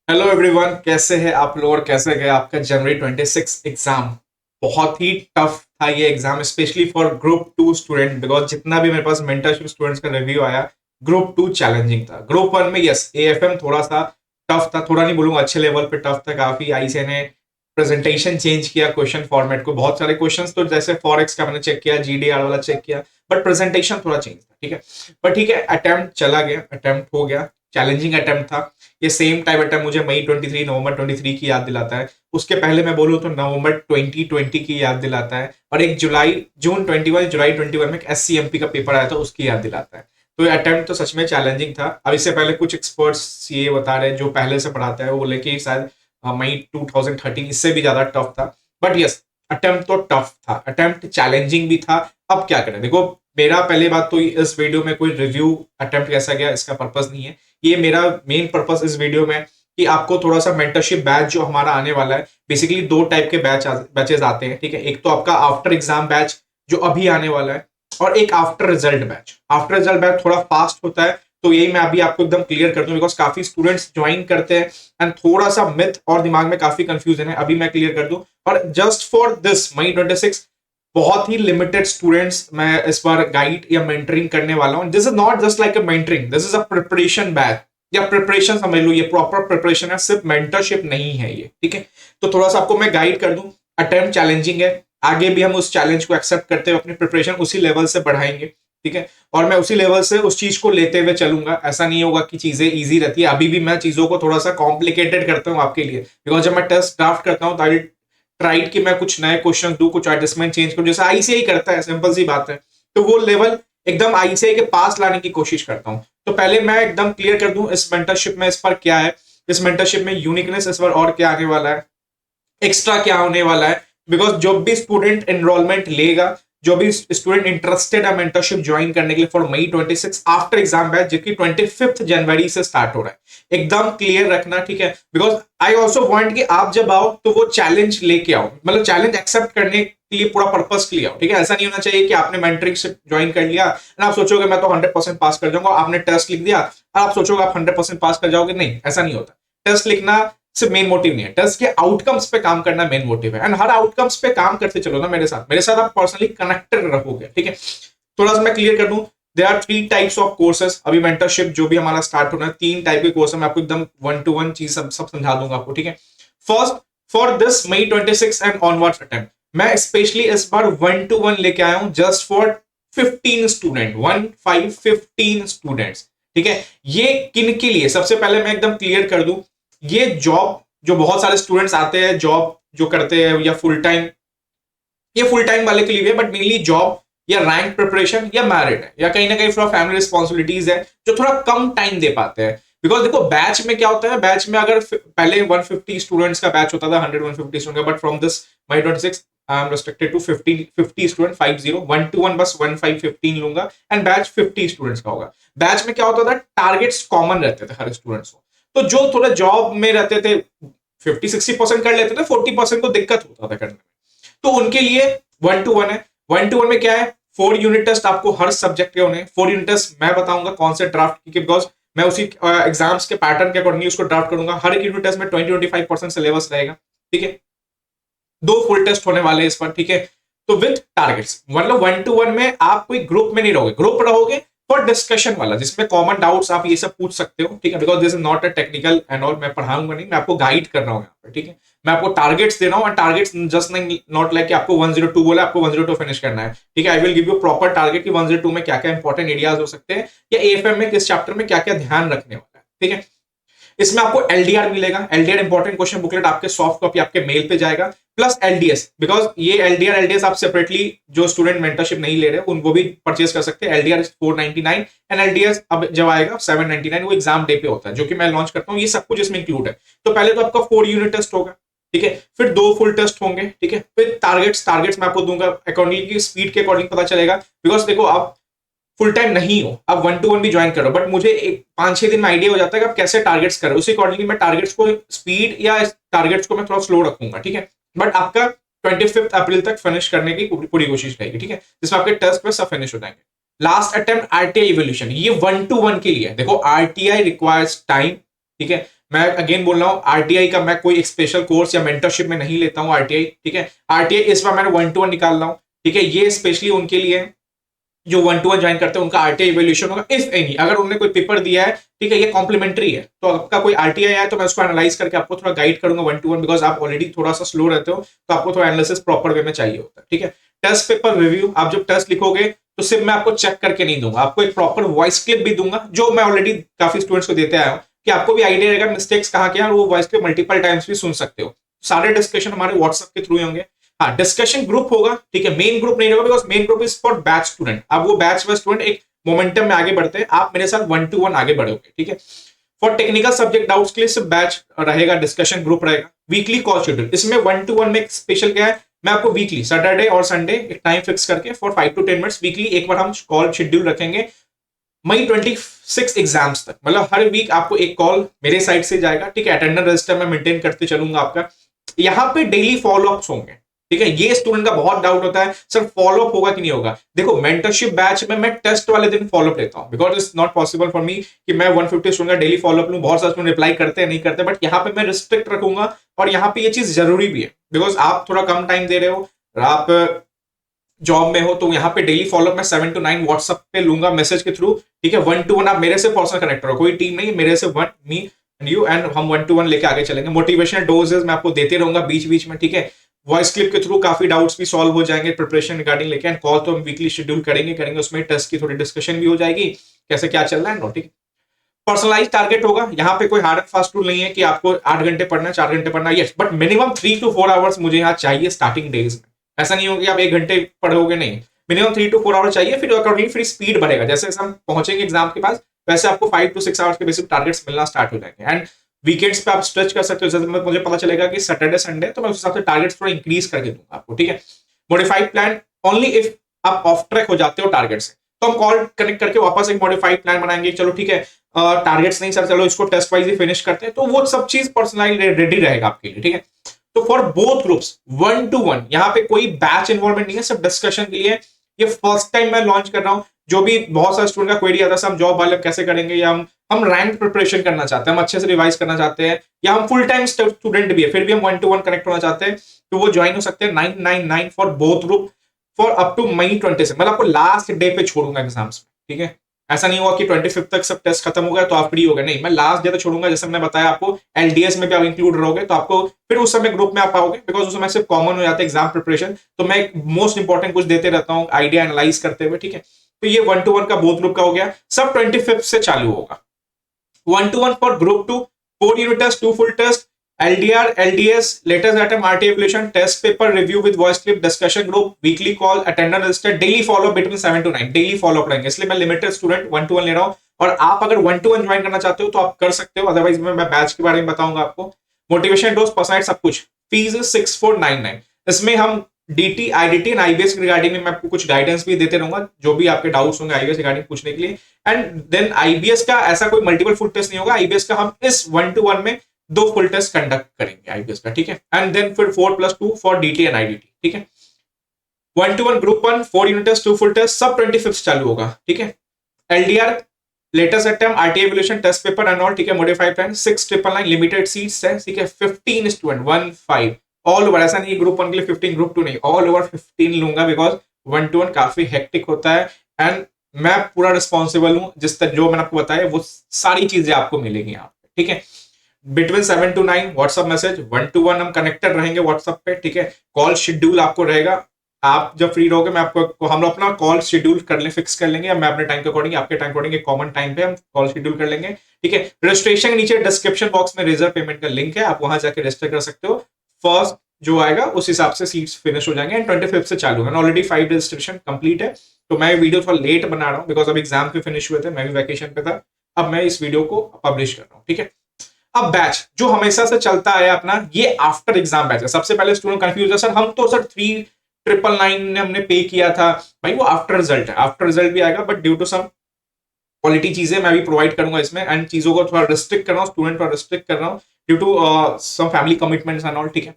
Hello everyone, कैसे हैं आप लोग और कैसे गया आपका जनवरी 26 एग्जाम। बहुत ही टफ था ये exam, specially for group to student, because जितना भी मेरे पास मेंटरशिप स्टूडेंट्स का रिव्यू आया, ग्रुप टू चैलेंजिंग था। ग्रुप वन में यस एएफएम थोड़ा सा टफ था, थोड़ा नहीं बोलूंगा अच्छे लेवल पे टफ था। काफी आईसीए ने प्रेजेंटेशन चेंज किया, क्वेश्चन फॉर्मेट को, बहुत सारे क्वेश्चंस तो जैसे फॉरेक्स का मैंने चेक किया, जीडीआर वाला चेक किया, बट प्रेजेंटेशन थोड़ा चेंज था। ठीक है, पर ठीक है, अटेम्प्ट चला गया, अटेम्प्ट हो गया, चैलेंजिंग अटेम्प्ट था। ये सेम टाइम अटेम्प्ट मुझे मई 23 नवंबर 23 की याद दिलाता है। उसके पहले मैं बोलूँ तो नवंबर 2020 की याद दिलाता है, और एक जून 21 जुलाई 21 में एक एससीएमपी का पेपर आया था, उसकी याद दिलाता है। तो ये अटेम्प्ट तो सच में चैलेंजिंग था। अब इससे पहले कुछ एक्सपर्ट्स ये बता रहे हैं जो पहले से पढ़ाते हैं, वो बोले कि शायद मई 2013 इससे भी ज्यादा टफ था। बट यस, अटेम्प्ट तो टफ था, अटेम्प्ट चैलेंजिंग भी था। अब क्या करें, देखो मेरा पहली बात तो इस वीडियो में कोई रिव्यू अटेम्प्ट कैसा गया इसका पर्पस नहीं है। ये मेरा मेन पर्पस इस वीडियो में कि आपको थोड़ा सा मेंटरशिप बैच जो हमारा आने वाला है, बेसिकली दो टाइप के बैचेस आते हैं। ठीक है, एक तो आपका आफ्टर एग्जाम बैच जो अभी आने वाला है, और एक after result batch. After result batch थोड़ा फास्ट होता है, तो यही मैं अभी आपको एकदम क्लियर कर दूं, बिकॉज काफी स्टूडेंट्स ज्वाइन करते हैं एंड थोड़ा सा मिथ और दिमाग में काफी कंफ्यूजन है, अभी मैं क्लियर कर दूं। और जस्ट फॉर दिस मई 26 बहुत ही लिमिटेड स्टूडेंट्स मैं इस बार गाइड या मेंटरिंग करने वाला हूं। This is not just like a mentoring, this is a preparation batch, या प्रिपरेशन समझ लो, ये प्रॉपर प्रिपरेशन है, सिर्फ मेंटरशिप नहीं है ये। ठीक है, तो थोड़ा सा आपको मैं गाइड कर दूं। अटेम्प्ट चैलेंजिंग है, आगे भी हम उस चैलेंज को एक्सेप्ट करते हुए अपनी प्रिपरेशन उसी लेवल से बढ़ाएंगे। ठीक है, और मैं उसी लेवल से उस चीज को लेते हुए चलूंगा। ऐसा नहीं होगा कि चीजें इजी रहती है, अभी भी मैं चीजों को थोड़ा सा कॉम्प्लिकेटेड करता हूँ आपके लिए, बिकॉज जब मैं टेस्ट ड्राफ्ट करता हूँ तो ट्राइड कि मैं कुछ नए क्वेश्चन दूं, कुछ एडजस्टमेंट चेंज करूं, जैसे आईसीआई करता है, सिंपल सी बात है। तो वो लेवल एकदम आईसीआई के पास लाने की कोशिश करता हूं। तो पहले मैं एकदम क्लियर कर दूं इस मेंटरशिप में इस पर क्या है, इस मेंटरशिप में यूनिकनेस इस बार और क्या आने वाला है, एक्स्ट्रा क्या होने वाला है। बिकॉज जो भी स्टूडेंट एनरोलमेंट लेगा, जो भी स्टूडेंट इंटरेस्टेड है मेंटरशिप ज्वाइन करने के लिए for May 26 after exam batch, जो कि 25 जनवरी से स्टार्ट हो रहा है, एकदम क्लियर रखना। ठीक है, बिकॉज आई ऑल्सो वांट कि आप जब आओ तो वो चैलेंज लेके आओ, मतलब चैलेंज एक्सेप्ट करने के लिए पूरा पर्पस के लिए आओ। ठीक है, ऐसा नहीं होना चाहिए कि आपने मेंटरिंग ज्वाइन कर लिया और आप सोचोगे मैं तो 100% पास कर जाऊंगा, आपने टेस्ट लिख दिया और आप सोचोगे आप 100% पास कर जाओगे। नहीं, ऐसा नहीं होता। टेस्ट लिखना सिर्फ मेन मोटिव नहीं है, टेस्ट के आउटकम्स पे काम करना मेन मोटिव है। एंड हर आउटकम्स पे काम करते चलो ना मेरे साथ आप पर्सनली कनेक्टेड रहोगे। ठीक है, थोड़ा सा मैं क्लियर कर दूं, there are 3 types of courses. अभी मेंटरशिप जो भी हमारा स्टार्ट होना है, 3 टाइप के कोर्स है, मैं आपको एकदम 1 to 1 चीज सब समझा दूंगा आपको। ठीक है, first, for this May 26 and onwards attempt, मैं स्पेशली इस बार 1 to 1 लेके आया हूं, जस्ट फॉर 15 स्टूडेंट, 15 स्टूडेंट्स। ठीक है, ये किन के लिए, सबसे पहले मैं एकदम क्लियर कर दूं, ये जॉब जो बहुत सारे स्टूडेंट्स आते हैं जॉब जो करते हैं, या फुल टाइम, ये फुल टाइम वाले के लिए है, बट मेनली जॉब या रैंक प्रिपरेशन या मैरिड है, या कहीं ना कहीं थोड़ा फैमिली रिस्पॉन्सिबिलिटीज है, जो थोड़ा कम टाइम दे पाते हैं। बिकॉज देखो बैच में क्या होता है, बैच में अगर पहले 150 स्टूडेंट्स का बैच होता था, 100-150 स्टूडेंट का, but from this May 26 I am restricted to 50 student, 50, 1 to 1 बस 15 लूंगा, एंड बैच 50 स्टूडेंट्स का होगा। बैच में क्या होता था, टारगेट्स कॉमन रहते थे हर स्टूडेंट्स को, तो जो थोड़ा जॉब में रहते थे 50-60% कर लेते थे, 40% को दिक्कत होता था करने में, तो उनके लिए 1 to 1 है। 1 to 1 में क्या है, 4 यूनिट टेस्ट आपको हर सब्जेक्ट के होने। 4 यूनिट टेस्ट मैं बताऊंगा कौन से ड्राफ्ट की, बिकॉज मैं उसी एग्जाम्स के पैटर्न के अकॉर्डिंग उसको ड्राफ्ट करूंगा। हर एक यूनिट टेस्ट में 20-25% सिलेबस रहेगा। ठीक है, 2 फुल टेस्ट होने वाले इस पर। ठीक है, तो विद टारगेट्स, मतलब 1 to 1 में आप कोई ग्रुप में नहीं रहोगे, ग्रुप रहोगे फॉर डिस्कशन वाला, जिसमें कॉमन डाउट्स आप ये सब पूछ सकते हो। ठीक है, because this is not a technical and all, मैं पढ़ाऊंगा नहीं, मैं आपको गाइड कर रहा हूँ यहाँ पे। ठीक है, मैं आपको टारगेट्स दे रहा हूँ, और टारगेट्स जस्ट नहीं, नॉट लाइक कि आपको 102 बोला आपको 102 फिनिश करना है। ठीक है, आई will give you proper target कि 102 में क्या क्या इंपॉर्टेंट एरियाज हो सकते हैं, या एएफएम में किस चैप्टर में क्या क्या ध्यान रखने वाला है। ठीक है, इसमें आपको एलडीआर मिलेगा, एलडीआर इंपॉर्टेंट क्वेश्चन बुकलेट आपके सॉफ्ट कॉपी आपके मेल पे जाएगा, प्लस एलडीएस, बिकॉज ये एलडीआर आप सेपरेटली जो स्टूडेंट मेंटरशिप नहीं ले रहे उनको भी परचेज कर सकते हैं। एलडीआर 499 एंड एलडीएस अब जब आएगा 799, वो एग्जाम डे पे होता है, जो कि मैं लॉन्च करता हूँ। ये सब कुछ इसमें इंक्लूड है। तो पहले तो आपका 4 यूनिट टेस्ट होगा। ठीक है, फिर 2 फुल टेस्ट होंगे। ठीक है, फिर टारगेट्स मैं आपको दूंगा अकॉर्डिंगली की स्पीड के अकॉर्डिंग पता चलेगा, बिकॉज देखो आप फुल टाइम नहीं हो, आप 1 to 1 भी ज्वाइन करो, बट मुझे एक 5-6 दिन में आइडिया हो जाता है कि आप कैसे टारगेट्स करो, उसी अकॉर्डिंगली मैं टारगेट्स को स्पीड या टारगेट्स को मैं थोड़ा स्लो रखूंगा। ठीक है, बट आपका 25 अप्रैल तक फिनिश करने की पूरी कोशिश रहेगी। ठीक है, जिसमें आपके टेस्ट पे सब फिनिश हो जाएंगे। लास्ट अटेम्प्ट आरटीआई इवोल्यूशन, ये 1 to 1 के लिए। देखो आरटीआई रिक्वायर्स टाइम। ठीक है, मैं अगेन बोल रहा हूँ आरटीआई का मैं कोई एक स्पेशल कोर्स या मेंटरशिप में नहीं लेता हूँ आरटीआई, ठीक है। आरटीआई इस बार मैंने 1-to-1 निकाल रहा हूँ, ठीक है। ये स्पेशली उनके लिए है जो 1-to-1 ज्वाइन करते हैं, उनका आरटीआई इवैल्यूएशन होगा इफ एनी, अगर उन्होंने कोई पेपर दिया है, ठीक है, ये कॉम्प्लीमेंट्री है, तो आपका कोई आरटीआई है तो मैं उसको एनालाइज करके आपको थोड़ा गाइड करूंगा 1-to-1, बिकॉज आप ऑलरेडी थोड़ा सा स्लो रहते हो, तो आपको थोड़ा एनालिसिस प्रॉपर वे में चाहिए होता है, ठीक है। टेस्ट पेपर रिव्यू, आप जब टेस्ट लिखोगे तो सिर्फ मैं आपको चेक करके नहीं दूंगा, आपको एक प्रॉपर वॉइस क्लिप भी दूंगा, जो मैं ऑलरेडी काफी स्टूडेंट्स को देते आया हूँ, कि आपको भी आइडिया रहेगा मिस्टेक्स कहाँ के हैं, और वो वॉइस क्लिप मल्टीपल टाइम्स भी सुन सकते हो। सारे डिस्कशन हमारे व्हाट्सएप के थ्रू होंगे। हाँ, डिस्कशन ग्रुप होगा, ठीक है, मेन ग्रुप नहीं होगा, because main group is for batch student. अब वो बैच वाइज स्टूडेंट एक मोमेंटम में आगे बढ़ते हैं, आप मेरे साथ 1-to-1 आगे बढ़ोगे, ठीक है। फॉर टेक्निकल सब्जेक्ट डाउट्स के लिए सिर्फ बैच रहेगा, डिस्कशन ग्रुप रहेगा। वीकली कॉल शेड्यूल, इसमें 1-to-1 में एक स्पेशल क्या है, मैं आपको वीकली सैटरडे और संडे एक टाइम फिक्स करके फॉर 5 to 10 मिनट्स वीकली एक बार हम कॉल शेड्यूल रखेंगे मई 26 एग्जाम्स तक। मतलब हर वीक आपको एक कॉल मेरे साइड से जाएगा, ठीक है। अटेंडेंस रजिस्टर में मेंटेन करते चलूंगा आपका। यहाँ पे डेली फॉलोअप्स होंगे, ठीक है। ये स्टूडेंट का बहुत डाउट होता है, सर फॉलोअप होगा कि नहीं होगा। देखो, मेंटरशिप बैच में मैं टेस्ट वाले दिन फॉलोअप लेता हूं, because it's not possible for me कि मैं 150 स्टूडेंट का डेली फॉलोअप लूं। बहुत सारे स्टूडेंट रिप्लाई करते हैं, नहीं करते, बट यहाँ पे मैं रिस्ट्रिक्ट रखूंगा, और यहाँ पे ये चीज जरूरी भी है, बिकॉज आप थोड़ा कम टाइम दे रहे हो, आप जॉब में हो, तो यहाँ पे डेली फॉलोअप मैं 7 to 9 व्हाट्सएप पे लूंगा मैसेज के थ्रू, ठीक है। 1-to-1 आप मेरे से पर्सनल कनेक्टर हो, कोई टीम नहीं, मेरे से one me and you, and हम 1-to-1 लेके आगे चलेंगे। मोटिवेशनल डोजेस मैं आपको देते रहूंगा बीच बीच में, ठीक है। वॉइस क्लिप के थ्रू काफी डाउट्स भी सॉल्व हो जाएंगे प्रिपरेशन रिगार्डिंग लेके, एंड कॉल तो हम वीकली शेड्यूल करेंगे, उसमें टेस्ट की थोड़ी डिस्कशन भी हो जाएगी, कैसे क्या चल रहा है, ठीक है। पर्सनलाइज टारगेट होगा, यहाँ पे कोई हार्ड एंड फास्ट रूल नहीं है कि आपको 8 घंटे पढ़ना है, 4 घंटे पढ़ना है, yes, but minimum 3 to 4 hours मुझे यहाँ चाहिए स्टार्टिंग डेज में। ऐसा नहीं होगा कि आप 1 घंटे पढ़ोगे, नहीं, मिनिमम 3 to 4 आवर चाहिए, फिर अकॉर्डिंगली फिर स्पीड बढ़ेगा, जैसे हम पहुंचेंगे एग्जाम के पास, वैसे आपको 5 to 6 आवर्स के बेसिक टारगेट्स मिलना स्टार्ट हो जाएंगे। एंड वीकेंड्स पे आप स्ट्रेच कर सकते हो, जैसे मुझे पता चलेगा कि सैटरडे संडे, तो मैं उस हिसाब से टारगेट्स थोड़ा इंक्रीज करके दूंगा आपको, ठीक है। मॉडिफाइड प्लान ओनली इफ आप ऑफ ट्रैक हो जाते हो टारगेट से, तो हम कॉल कनेक्ट करके वापस एक मॉडिफाइड प्लान बनाएंगे, चलो ठीक है, टारगेट्स नहीं सर, चलो इसको टेस्ट वाइज ही फिनिश करते हैं, तो वो सब चीज पर्सनलाइज रेडी रहेगा आपके लिए, ठीक है। तो फॉर बोथ ग्रुप्स 1-to-1, यहाँ पे कोई बैच इन्वॉल्वमेंट नहीं है, सिर्फ डिस्कशन के लिए। ये फर्स्ट टाइम मैं लॉन्च कर रहा हूँ। जो भी बहुत सारे स्टूडेंट का क्वेरी आता है, हम जॉब वाले कैसे करेंगे, या हम रैंक प्रिपरेशन करना चाहते हैं, हम अच्छे से रिवाइज करना चाहते हैं, या हम फुल टाइम स्टूडेंट भी है, फिर भी हम 1-to-1 कनेक्ट होना चाहते हैं, तो वो ज्वाइन हो सकते हैं 999 for both group for up to May 26। मतलब आपको लास्ट डे पे छोड़ूंगा एग्जाम्स में, ठीक है। ऐसा नहीं हुआ कि 25 तक सब टेस्ट खत्म हो गया तो आप फ्री हो गए, नहीं, मैं लास्ट डे तक छोड़ूंगा। जैसे मैंने बताया आपको, एलडीएस में भी आप इंक्लूड रहोगे, तो आपको फिर उस समय ग्रुप में आप पाओगे, बिकॉज उस समय सिर्फ कॉमन हो जाता है एग्जाम प्रिपरेशन, तो मैं मोस्ट इंपॉर्टेंट कुछ देते रहता हूँ आइडिया एनालाइज करते हुए, ठीक है। तो ये 1-to-1 का बोथ ग्रुप का हो गया, सब 25 से चालू होगा। 1-to-1 for group 2, 4 unit test, 2 full test, LDR, LDS, latest item, RT evaluation, test paper review with voice clip, discussion group, weekly call, attendance register, daily follow between 7 to 9, daily follow रहेंगे। इसलिए मैं limited student 1-to-1 ले रहा हूँ, और आप अगर 1-to-1 join करना चाहते हो तो आप कर सकते हो, अदरवाइज मैं बैच के बारे में बताऊंगा आपको। मोटिवेशन डोज, पर्सनलाइज, सब कुछ। फीस 6499। इसमें हम DT, IDT and IBS regarding में मैं आपको कुछ गाइडेंस भी देते रहूंगा, जो भी आपके डाउट्स होंगे IBS रिगार्डिंग पूछने के लिए। एंड देन IBS का ऐसा कोई मल्टीपल फुल टेस्ट नहीं होगा, IBS का हम इस 1-to-1 में 2 फुल टेस्ट कंडक्ट करेंगे IBS का, ठीक है। एंड देन फिर 4+2 फॉर DT एंड IDT, ठीक है। 1-to-1 group 1, 4 unit test, 2 full test, सब 25 चालू होगा, ठीक है। LDR, latest attempt, RT evaluation, test paper and all, ठीक है। मॉडिफाइड प्लान 699, लिमिटेड सीट्स है, ठीक है। 15 स्टूडेंट 15 ऑल ओवर, ऐसा नहीं ग्रुप 1 के लिए 15, ग्रुप 2 नहीं, ऑल ओवर 15 लूंगा, बिकॉज 1-to-1 काफी हेक्टिक होता है, एंड मैं पूरा रिस्पॉन्सिबल हूं, जिस तक जो मैंने आपको बताया वो सारी चीजें आपको मिलेंगी यहाँ पे, ठीक है। Between 7 to 9 WhatsApp message, 1-to-1 हम कनेक्टेड रहेंगे व्हाट्सएप पे, ठीक है। कॉल शेड्यूल आपको रहेगा, आप जब फ्री रहोगे मैं आपको, हम लोग अपना कॉल शेड्यूल कर ले, फिक्स कर लेंगे, मैं अपने टाइम के अकॉर्डिंग, आपके टाइम अकॉर्डिंग एक कॉमन टाइम पे हम कॉल शेड्यूल कर लेंगे, ठीक है। रजिस्ट्रेशन के नीचे डिस्क्रिप्शन बॉक्स में रिजर्व पेमेंट का लिंक है, आप वहां जाके रजिस्टर कर सकते हो। फर्स्ट जो आएगा उस हिसाब से सीट्स फिनिश हो जाएंगे, एंड 25 से चालू है। ऑलरेडी 5 रजिस्ट्रेशन कंप्लीट है, तो मैं वीडियो थोड़ा लेट बना रहा हूँ, बिकॉज अब एग्जाम पे फिनिश हुए थे, मैं भी वैकेशन पे था, अब मैं इस वीडियो को पब्लिश कर रहा हूँ, ठीक है। अब बैच जो हमेशा से चलता आया अपना, ये आफ्टर एग्जाम बैच है। सबसे पहले स्टूडेंट कंफ्यूज है, सर हम तो सर 3,999 ने हमने पे किया था, भाई वो आफ्टर रिजल्ट है, आफ्टर रिजल्ट भी आएगा, but due to some quality चीजें मैं भी प्रोवाइड करूंगा इसमें, एंड चीजों को थोड़ा रिस्ट्रिक्ट कर रहा हूँ, स्टूडेंट को रिस्ट्रिक्ट कर रहा हूँ due to some family commitments and all, ठीक है।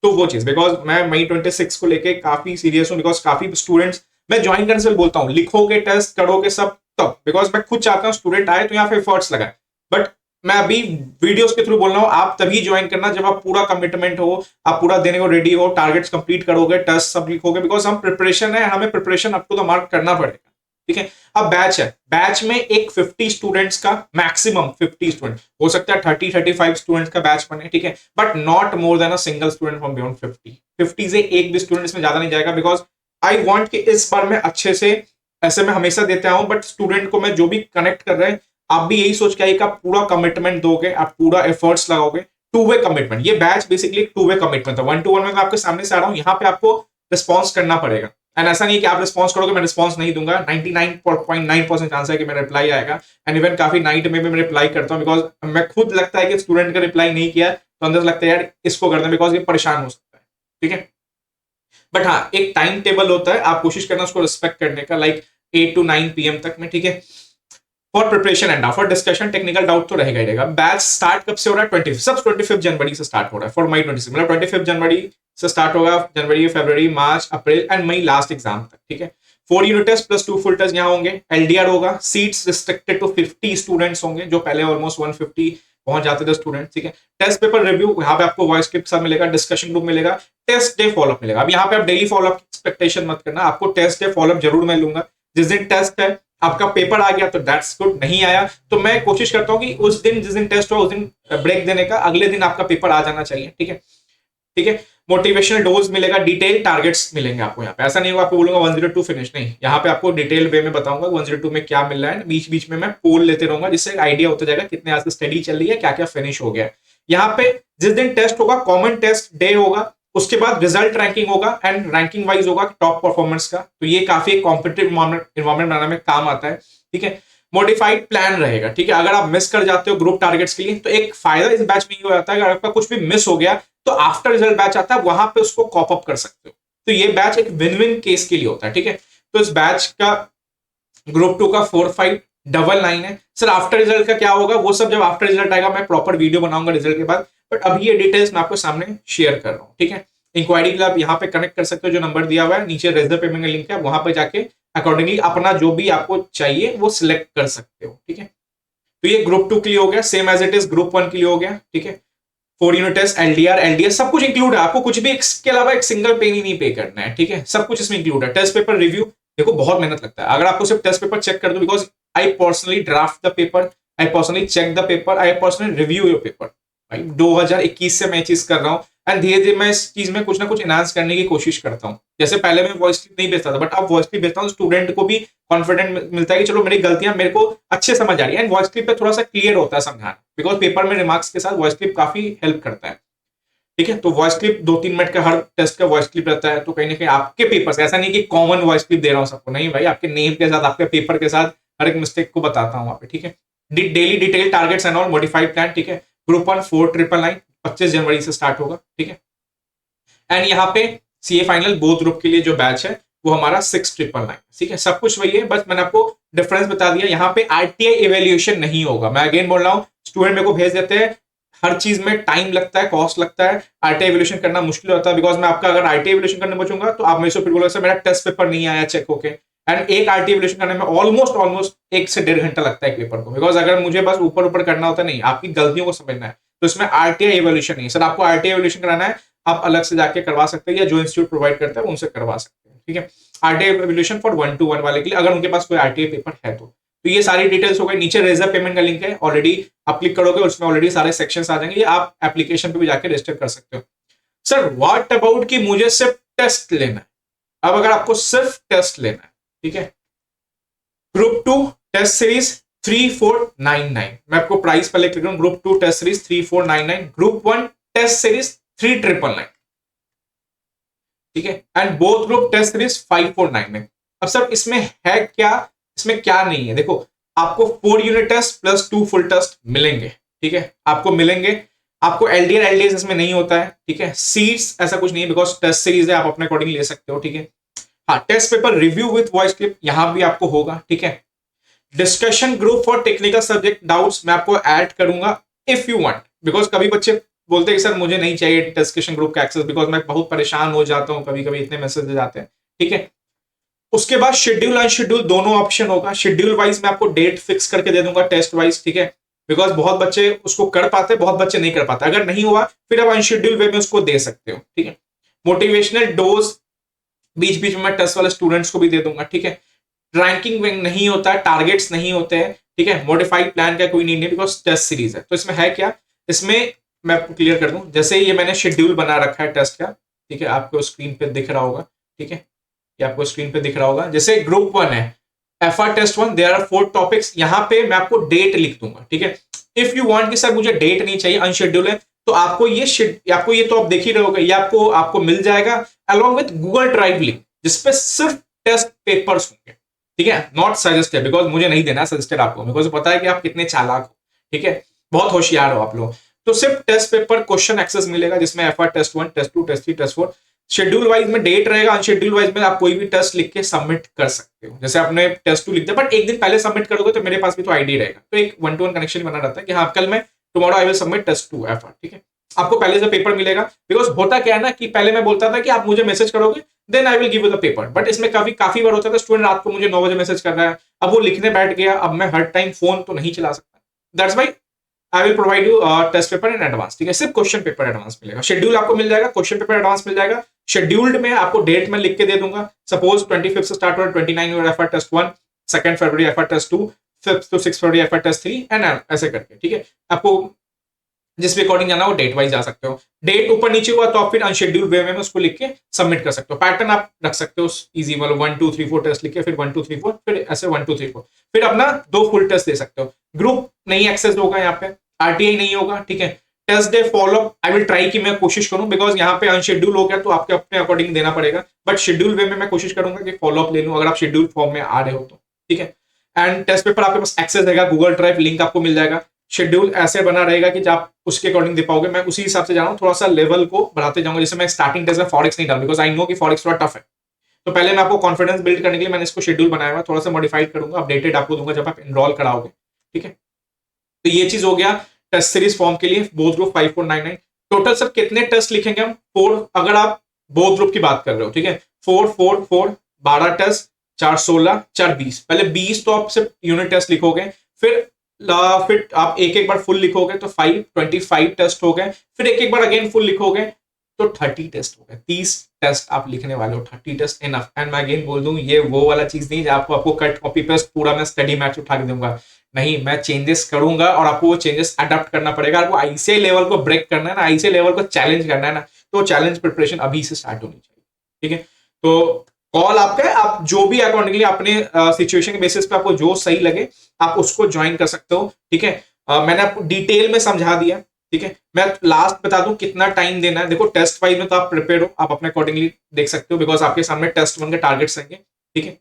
तो वो चीज, बिकॉज मैं मई 26 को लेके काफी सीरियस हूँ, बिकॉज काफी स्टूडेंट्स, मैं ज्वाइन करने से बोलता हूँ लिखोगे, टेस्ट करोगे सब तब, बिकॉज मैं खुद चाहता हूँ स्टूडेंट आए तो यहाँ पे एफर्ट्स लगाए, बट मैं अभी वीडियोस के थ्रू बोल रहा हूँ, आप तभी ज्वाइन करना जब आप पूरा कमिटमेंट हो, आप पूरा देने को रेडी हो, टारगेट्स कंप्लीट करोगे, टेस्ट सब लिखोगे, बिकॉज हम प्रिपरेशन है, हमें preparation up to the mark करना पड़ेगा, ठीक है। अब बैच है, बैच में एक 50 स्टूडेंट्स का मैक्सिमम 50 स्टूडेंट हो सकता है, 30-35 स्टूडेंट्स का बैच बने, ठीक है, but not more than a single student from beyond 50 से एक भी स्टूडेंट इसमें ज्यादा नहीं जाएगा, बिकॉज आई वांट कि इस बार मैं अच्छे से, ऐसे मैं हमेशा देता हूं, बट स्टूडेंट को मैं जो भी कनेक्ट कर रहे हैं, आप भी यही सोच के आइए कि आप पूरा कमिटमेंट दोगे, आप पूरा एफर्ट्स लगाओगे, टू वे कमिटमेंट। ये batch basically two way commitment है, 1-to-1 में मैं आपके सामने से आ रहा हूं, यहाँ पे आपको रिस्पॉन्स करना पड़ेगा, एंड ऐसा नहीं कि आप रिस्पॉन्स करोगे मैं रिस्पॉन्स नहीं दूंगा, 99.9% चांस है कि मेरा रिप्लाई आएगा, एंड इवन काफी नाइट में भी मैं रिप्लाई करता हूं, बिकॉज मैं खुद लगता है कि स्टूडेंट का रिप्लाई नहीं किया तो अंदर लगता है यार इसको करना, बिकॉज ये परेशान हो सकता है, ठीक है। बट हाँ, एक टाइम टेबल होता है, आप कोशिश करना उसको रिस्पेक्ट करने का, लाइक 8 to 9 PM तक में, ठीक है। For preparation and for discussion, technical doubt तो रहेगा ही रहेगा। बैच स्टार्ट कब से हो रहा है? 25 जनवरी से स्टार्ट हो रहा है, फॉर मई 26, मतलब 25 जनवरी से स्टार्ट होगा, जनवरी, फरवरी, मार्च, अप्रैल एंड मई लास्ट एग्जाम तक, ठीक है। 4 unit test plus 2 full test यहाँ होंगे, एलडीआर होगा, सीट्स रिस्ट्रिक्टेड टू 50 स्टूडेंट्स होंगे, जो पहले ऑलमोस्ट 150 पहुंच जाते थे स्टूडेंट, ठीक है। टेस्ट पेपर रिव्यू, यहाँ पे आपको वॉइस क्लिप सब मिलेगा, डिस्कशन ग्रुप मिलेगा, टेस्ट डे फॉलोअप मिलेगा। अब यहाँ पे आप डेली फॉलोअप की एक्सपेक्टेशन मत करना, आपको टेस्ट डे फॉलोअप जरूर मैं लूंगा। जिस दिन टेस्ट है, आपका पेपर आ गया तो दैट्स गुड, नहीं आया तो मैं कोशिश करता हूं कि उस दिन, जिस दिन टेस्ट हो उस दिन ब्रेक देने का, अगले दिन आपका पेपर आ जाना चाहिए, ठीक है, ठीक है। मोटिवेशनल डोज मिलेगा, डिटेल टारगेट्स मिलेंगे आपको यहाँ पे, ऐसा नहीं होगा आपको बोलूंगा 102 फिनिश, नहीं, यहाँ पे आपको डिटेल वे में बताऊंगा 102 में क्या मिल रहा है, बीच बीच में मैं पोल लेते रहूंगा, जिससे एक आइडिया होता जाएगा कितने आज की स्टडी चल रही है, क्या क्या फिनिश हो गया। यहाँ पे जिस दिन टेस्ट होगा, कॉमन टेस्ट डे होगा, उसके बाद रिजल्ट रैंकिंग होगा, एंड रैंकिंग वाइज होगा टॉप परफॉर्मेंस का, तो ये काफी कॉम्पिटिटिव इन्वायरमेंट बनाने में काम आता है, ठीक है। मॉडिफाइड प्लान रहेगा, ठीक है, अगर आप मिस कर जाते हो ग्रुप टारगेट्स के लिए, तो एक फायदा इस बैच में ये हो जाता है, अगर आपका कुछ भी मिस हो गया तो आफ्टर रिजल्ट बैच आता है, वहां पे उसको कॉप अप कर सकते हो, तो ये बैच एक विन विन केस के लिए होता है, ठीक है। तो इस बैच का ग्रुप 2 का 4599 है। सर आफ्टर रिजल्ट का क्या होगा? वो सब जब आफ्टर रिजल्ट आएगा मैं प्रॉपर वीडियो बनाऊंगा रिजल्ट के बाद, बट अभी ये डिटेल्स मैं आपको सामने शेयर कर रहा हूँ, ठीक है। इंक्वायरी के लिए आप यहाँ पे कनेक्ट कर सकते हो, जो नंबर दिया हुआ है नीचे, रेजर पेमेंट का लिंक है, वहां पे जाके अकॉर्डिंगली अपना जो भी आपको चाहिए वो सिलेक्ट कर सकते हो, ठीक है। तो ये ग्रुप 2 के लिए हो गया, same as it is group 1 के लिए हो गया, ठीक है। 4 यूनिट टेस्ट, एलडीआर, एलडीएस सब कुछ इंक्लूड है, आपको कुछ भी इसके अलावा एक सिंगल पेन ही नहीं पे करना है, ठीक है, सब कुछ इसमें इंक्लूड है। टेस्ट पेपर रिव्यू, देखो बहुत मेहनत लगता है, अगर आपको सिर्फ टेस्ट पेपर चेक कर दो, because I personally draft the paper, I personally check the paper, I personally review your paper, भाई 2021 से मैं चीज कर रहा हूँ, एंड धीरे धीरे मैं इस चीज में कुछ ना कुछ एनहांस करने की कोशिश करता हूँ। जैसे पहले मैं वॉइस क्लिप नहीं भेजता था, बट अब वॉइस क्लिप भेजता हूँ, स्टूडेंट को भी कॉन्फिडेंट मिलता है कि चलो मेरी गलतियां मेरे को अच्छे समझ आ रही है, एंड वॉइस क्लिप पे थोड़ा सा क्लियर होता है समझाना, बिकॉज पेपर में रिमार्क्स के साथ वॉइस क्लिप काफी हेल्प करता है, ठीक है। तो वॉइस क्लिप 2-3 मिनट का हर टेस्ट का वॉइस क्लिप रहता है, तो कहीं ना कहीं आपके पेपर से, ऐसा नहीं कि कॉमन वॉइस क्लिप दे रहा हूँ सबको, नहीं भाई, आपके नेम के साथ, आपके पेपर के साथ हर एक मिस्टेक को बताता हूँ वहां पे, ठीक है। Daily detail targets and all, modified plan, ठीक है। ग्रुप 1 4999 25 जनवरी से स्टार्ट होगा, ठीक है। एंड यहाँ पे सीए फाइनल बोथ ग्रुप के लिए जो बैच है वो हमारा 6999, ठीक है। सब कुछ वही है, बस मैंने आपको डिफरेंस बता दिया। यहाँ पे आरटीआई इवेल्युएशन नहीं होगा, मैं अगेन बोल रहा हूँ, स्टूडेंट मेरे को भेज देते हैं, हर चीज में टाइम लगता है, कॉस्ट लगता है, आरटीआई इवेल्युएशन करना मुश्किल होता है, बिकॉज मैं आपका अगर आरटीआई इवेल्युएशन करने बचूंगा तो आप मेरे से फिर बोलोगे सर मेरा टेस्ट पेपर नहीं आया चेक होके, एंड एक आरटीआई इवेल्युएशन करने में ऑलमोस्ट 1 से 1.5 घंटा लगता है एक पेपर को, बिकॉज अगर मुझे बस ऊपर ऊपर करना होता नहीं, आपकी गलतियों को समझना है, तो इसमें आरटीआई इवेल्युएशन नहीं। सर आपको आरटीआई इवेल्युएशन कराना है, आप अलग से जाके करवा सकते हैं, या जो इंस्टीट्यूट प्रोवाइड करता है उनसे करवा सकते हैं, ठीक है। आरटीआई इवेल्युएशन फॉर 1-to-1 वाले के लिए, अगर उनके पास कोई आरटीआई पेपर है तो ये सारी डिटेल्स हो गई। नीचे रेजर पेमेंट का लिंक है, ऑलरेडी आप क्लिक करोगे उसमें ऑलरेडी सारे सेक्शंस आ जाएंगे, आप एप्लीकेशन पे भी जाके रजिस्टर कर सकते हो। सर व्हाट अबाउट कि मुझे सिर्फ टेस्ट लेना है, अब अगर आपको सिर्फ टेस्ट लेना है, ठीक है, ग्रुप 2 टेस्ट सीरीज 3499, मैं आपको प्राइस पहले क्लिक करूं, group 2 test series 3499, group 1 test series 3999, ठीक है, and both group test series 5499। अब सर इसमें है क्या, इसमें क्या नहीं है, देखो आपको 4 unit test plus 2 full test मिलेंगे, ठीक है, आपको मिलेंगे, आपको एलडीआर एलडीएस इसमें नहीं होता है, ठीक है। सीट्स ऐसा कुछ नहीं है, बिकॉज टेस्ट सीरीज है, आप अपने अकॉर्डिंग ले सकते हो, ठीक है। हाँ, test paper review with voice clip यहां भी आपको होगा, ठीक है। Discussion group for technical subject doubts मैं आपको ऐड करूंगा इफ यू वांट, बिकॉज कभी बच्चे बोलते हैं कि सर मुझे नहीं चाहिए डिस्कशन ग्रुप का एक्सेस, बिकॉज मैं बहुत परेशान हो जाता हूं, कभी कभी इतने मैसेज जाते हैं, ठीक है। उसके बाद शेड्यूल अनशेड्यूल दोनों ऑप्शन होगा, शेड्यूल वाइज मैं आपको डेट फिक्स करके दे दूंगा टेस्ट वाइज, ठीक है। बिकॉज बहुत बच्चे उसको कर पाते, बहुत बच्चे नहीं कर पाते। अगर नहीं हुआ फिर आप अनशेड्यूल वे में उसको दे सकते हो, ठीक है। मोटिवेशनल डोज बीच बीच में मैं टेस्ट वाले स्टूडेंट्स को भी दे दूंगा, ठीक है। रैंकिंग नहीं होता है, टारगेट्स नहीं होते हैं, ठीक है। मॉडिफाइड प्लान का कोई नहीं है बिकॉज टेस्ट सीरीज है। तो इसमें है क्या, इसमें मैं आपको क्लियर कर दूं, जैसे ये मैंने शेड्यूल बना रखा है टेस्ट का, ठीक है, आपको स्क्रीन पे दिख रहा होगा, ठीक है, ये आपको स्क्रीन पे दिख रहा होगा। जैसे ग्रुप 1 है, FR test 1, there are 4 topics, यहां पे मैं आपको डेट लिख दूंगा, ठीक है। इफ यू वांट कि सर मुझे डेट नहीं चाहिए, अनशेड्यूल है, तो आपको ये तो आप देख ही रहे होगे, ये आपको मिल जाएगा along with Google drive link, जिसपे सिर्फ टेस्ट पेपर्स होंगे, ठीक है। नॉट सजेस्टेड, बिकॉज मुझे नहीं देना सजेस्टेड आपको, बिकॉज पता है कि आप कितने चालाक हो, ठीक है, बहुत होशियार हो आप लोग। तो सिर्फ टेस्ट पेपर क्वेश्चन एक्सेस मिलेगा, जिसमें FR test 1, test 2, test 3, test 4, schedule wise में डेट रहेगा, अनशेड्यूल वाइज में आप कोई भी टेस्ट लिख के सबमिट कर सकते हो। जैसे आपने टेस्ट 2 लिख दिया, बट एक दिन पहले सबमिट करोगे तो मेरे पास भी तो आईडी रहेगा, तो एक 1-to-1 कनेक्शन बना रहता है कि हाँ कल मैं tomorrow I will submit test 2 FR, ठीक है। आपको पहले से पेपर मिलेगा, बिकॉज होता क्या है ना कि पहले मैं बोलता था कि आप मुझे मैसेज करोगे then I will give you the paper, but इसमें काफी बार होता था स्टूडेंट रात को मुझे 9 बजे मैसेज कर रहा है, अब वो लिखने बैठ गया, अब मैं हर टाइम फोन तो नहीं चला सकता, that's why I will provide you test paper in advance, ठीक है। सिर्फ क्वेश्चन पेपर एडवांस मिलेगा, शेड्यूल आपको मिल जाएगा, क्वेश्चन पेपर एडवांस मिल जाएगा। शेड्यूल्ड में आपको डेट में लिख के दे दूंगा, सपोज 25 से स्टार्ट हो, 29 FR टेस्ट 1, 2 फरवरी FR टेस्ट 2, 5 to 6 फरवरी FR टेस्ट 3 एंड ऐसे करके, ठीक है। आपको जिस भी अकॉर्डिंग जाना हो डेट वाइज जा सकते हो, डेट ऊपर नीचे हुआ तो आप फिर अनशेड्यूल वे में उसको लिख के सबमिट कर सकते हो। पैटर्न आप रख सकते हो इजी वाला, 1 2 3 4 टेस्ट लिख के फिर 1 2 3 4, फिर ऐसे 1 2 3 4, फिर अपना 2 फुल टेस्ट दे सकते हो। ग्रुप नहीं एक्सेस होगा यहाँ पे, RTI नहीं होगा, ठीक है। Test day follow I will try कि मैं कोशिश करूं, बिकॉज यहाँ पे अनशेड्यूल हो गया तो आपके अपने अकॉर्डिंग देना पड़ेगा, बट शेड्यूल वे में मैं कोशिश करूंगा कि फॉलो अप ले लूं अगर आप शेड्यूल फॉर्म में आ रहे हो तो, ठीक है। एंड टेस्ट पेपर आपके पास एक्सेस रहेगा, गूगल ड्राइव लिंक आपको मिल जाएगा। शेड्यूल ऐसे बना रहेगा कि आप उसके अकॉर्डिंग दे पाओगे, मैं उसी हिसाब से जा रहा हूँ, थोड़ा सा लेवल को बढ़ाते जाऊंगा। जैसे मैं स्टार्टिंग टेस्ट में फॉरेक्स नहीं डाल, बिकॉज आई नो कि फॉरेक्स थोड़ा टफ है, तो पहले मैं आपको कॉन्फिडेंस बिल्ड करने के लिए मैंने इसको शेड्यूल बनाया हुआ, थोड़ा सा मॉडिफाइड करूंगा, अपडेटेड आपको दूंगा जब आप एनरोल कराओगे, ठीक है। तो ये चीज हो गया टेस्ट सीरीज फॉर्म के लिए, बोथ ग्रुप 5499। टोटल सर कितने टेस्ट लिखेंगे हम? 4, अगर आप बोथ ग्रुप की बात कर रहे हो, ठीक है। 4 4 4 12 टेस्ट, 4 16 4 20, पहले 20 तो आप सिर्फ यूनिट टेस्ट लिखोगे, फिर आप एक बार फुल लिखोगे तो 25 टेस्ट हो गए, फिर एक बार अगेन फुल लिखोगे तो 30 टेस्ट हो गए, 30 टेस्ट आप लिखने वाले हो, 30 टेस्ट इनफ। एंड मैं अगेन बोल दूं, ये वो वाला चीज नहीं आपको कट कॉपी पेस्ट पूरा मैं स्टडी मैच उठा के दूंगा, नहीं, मैं चेंजेस करूंगा और आपको वो चेंजेस अडॉप्ट करना पड़ेगा। आपको ICAI लेवल को ब्रेक करना है ना, ICAI लेवल को चैलेंज करना है ना, तो चैलेंज प्रिपरेशन अभी से स्टार्ट होनी चाहिए, ठीक है। तो कॉल आपका है, आप जो भी अकॉर्डिंगली अपने सिचुएशन के बेसिस पे आपको जो सही लगे आप उसको ज्वाइन कर सकते हो, ठीक है। मैंने आपको डिटेल में समझा दिया, ठीक है। मैं लास्ट बता दूं कितना टाइम देना है। देखो टेस्ट वाइज में तो आप प्रिपेयर हो, आप अपने अकॉर्डिंगली देख सकते हो, बिकॉज आपके सामने टेस्ट 1 के टारगेट्स रहेंगे, ठीक है।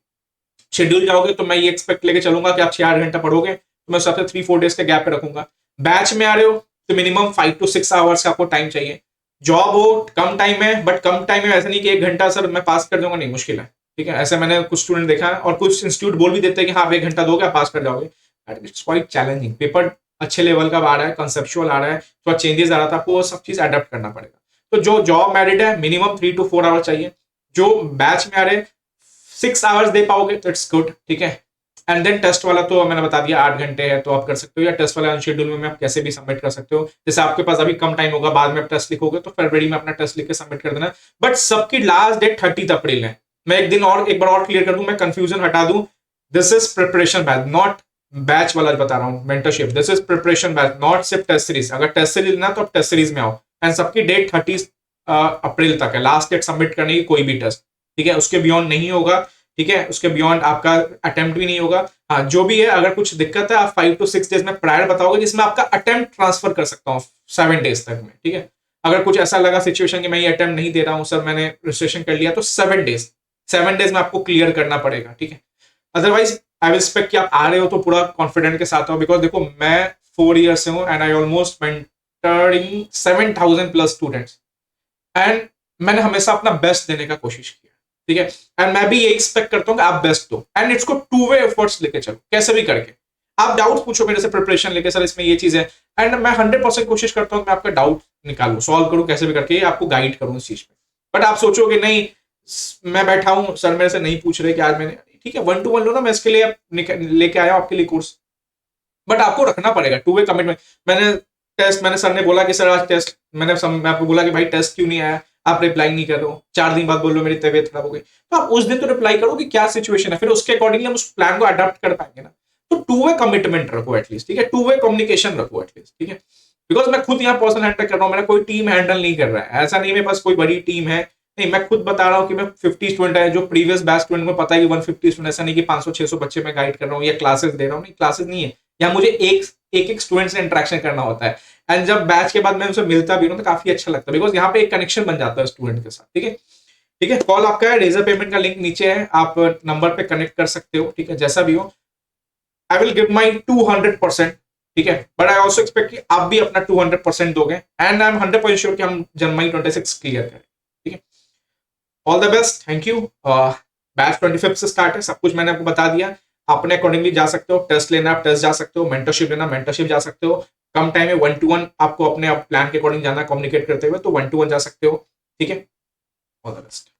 शेड्यूल जाओगे तो मैं ये एक्सपेक्ट लेके चलूंगा कि आप 6-8 घंटा पढ़ोगे, तो मैं सबसे 3-4 डेज के गैप पे रखूंगा। बैच में आ रहे हो तो मिनिमम 5 to 6 आवर्स का आपको टाइम चाहिए। जॉब हो कम टाइम है, बट कम टाइम में ऐसा नहीं कि 1 घंटा सर मैं पास कर जाऊंगा, नहीं, मुश्किल है, ठीक है। ऐसे मैंने कुछ स्टूडेंट देखा है, और कुछ इंस्टीट्यूट बोल भी देते हैं कि हाँ आप 1 घंटा दोगे आप पास कर जाओगे। इट्स क्वाइट चैलेंजिंग, पेपर अच्छे लेवल का आ रहा है, कंसेप्चुअल आ रहा है, थोड़ा चेंजेस आ रहा था, आपको वो सब चीज अडेप्ट करना पड़ेगा। तो जो जॉब मैरिड है मिनिमम 3 to 4 आवर चाहिए, जो बैच में आ रहे 6 आवर्स दे पाओगे तो इट्स गुड, ठीक है। एंड देन टेस्ट वाला तो मैंने बता दिया 8 घंटे है, तो आप कर सकते हो, या टेस्ट वाला अनशेड्यूल में आप कैसे भी सबमिट कर सकते हो। जैसे आपके पास अभी कम टाइम होगा, बाद में आप टेस्ट लिखोगे तो फरवरी में अपना टेस्ट लिख के सबमिट कर देना, बट सबकी लास्ट डेट 30 अप्रैल है। मैं एक बार और क्लियर कर दूं, मैं कंफ्यूजन हटा दूं, this is preparation batch, not batch वाला बता रहा हूं, mentorship, this is preparation batch, not सिर्फ टेस्ट सीरीज। अगर टेस्ट सीरीज ना तो आप टेस्ट सीरीज में आओ, एंड सबकी डेट 30 अप्रैल तक है लास्ट डेट सबमिट करने की, कोई भी टेस्ट, ठीक है। उसके बियॉन्ड नहीं होगा, ठीक है, उसके बियॉन्ड आपका अटेम्प्ट भी नहीं होगा। हाँ जो भी है, अगर कुछ दिक्कत है आप 5 to 6 डेज में प्रायर बताओगे, जिसमें आपका अटेम्प्ट ट्रांसफर कर सकता हूँ 7 डेज तक में, ठीक है। अगर कुछ ऐसा लगा सिचुएशन कि मैं ये अटेम्प्ट नहीं दे रहा हूँ सर, मैंने रजिस्ट्रेशन कर लिया, तो 7 डेज में आपको क्लियर करना पड़ेगा, ठीक है। अदरवाइज आई विल एक्सपेक्ट कि आप आ रहे हो तो पूरा कॉन्फिडेंट के साथ हो, बिकॉज देखो मैं 4 ईयर से हूँ and I almost mentoring 7,000 plus students, and मैंने हमेशा अपना बेस्ट देने का कोशिश किया, ठीक है। एंड मैं भी ये एक्सपेक्ट करता हूँ कि आप बेस्ट दो, एंड इसको 2 वे एफर्ट्स लेके चलो, कैसे भी करके। आप डाउट पूछो मेरे से प्रिपरेशन लेके, सर इसमें ये चीज है, एंड मैं 100% कोशिश करता हूँ कि मैं आपका डाउट निकालूं, सॉल्व करूं, कैसे भी करके आपको गाइड करूं इस चीज पे। बट आप सोचोगे नहीं मैं बैठा हूं सर मेरे से नहीं पूछ रहे कि आज मैंने, ठीक है 1-to-1 लो ना, मैं इसके लिए लेके आया हूं आपके लिए कोर्स, बट आपको रखना पड़ेगा टू वे कमिटमेंट। मैंने सर ने बोला कि सर आज टेस्ट, मैं आपको बोला कि भाई टेस्ट क्यों नहीं आया, आप रिप्लाई नहीं कर रहे हो, 4 दिन बाद बोल रहे हो मेरी तबीयत खराब हो गई, तो आप उस दिन तो रिप्लाई करो कि क्या सिचुएशन है, फिर उसके अकॉर्डिंगली हम उस प्लान को अडॉप्ट कर पाएंगे ना। तो टू वे कमिटमेंट रखो एटलीस्ट, ठीक है, टू वे कम्युनिकेशन रखो एटलीस्ट, ठीक है। बिकॉज मैं खुद यहाँ पर्सन हैंडल कर रहा हूँ, मेरा कोई टीम हैंडल नहीं कर रहा है, ऐसा नहीं मेरे पास कोई बड़ी टीम है, नहीं, मैं खुद बता रहा हूँ कि मैं 50 स्टूडेंट है, जो प्रीवियस बैच स्टूडेंट को पता है कि 150 स्टूडेंट, ऐसा नहीं कि 500-600 बच्चे मैं गाइड कर रहा हूँ या क्लासेस दे रहा हूँ, नहीं, क्लासेस नहीं है, या मुझे एक स्टूडेंट से इंटरेक्शन करना होता है। एंड जब बैच के बाद मैं उनसे मिलता भी हूँ तो काफी अच्छा लगता है, बिकॉज यहाँ पे एक कनेक्शन बन जाता है स्टूडेंट के साथ, ठीक है। ठीक है, कॉल आपका है, रेजर पेमेंट का लिंक नीचे है, आप नंबर पे कनेक्ट कर सकते हो, ठीक है, जैसा भी हो। आई विल गिव माई 200%, ठीक है, बट आई ऑल्सो एक्सपेक्ट कि आप भी अपना 200% दोगे, एंड आई एम 100% श्योर कि हम जनवरी 26 क्लियर करें, ठीक है। All the best, thank you. Batch 25 से स्टार्ट है, सब कुछ मैंने आपको बता दिया, अपने अकॉर्डिंगली जा सकते हो, टेस्ट लेना आप टेस्ट जा सकते हो, मेंटरशिप लेना मेंटरशिप जा सकते हो, कम टाइम में 1-to-1 आपको अपने प्लान के अकॉर्डिंग जाना कम्युनिकेट करते हुए, तो 1-to-1 जा सकते हो, ठीक है। All the best.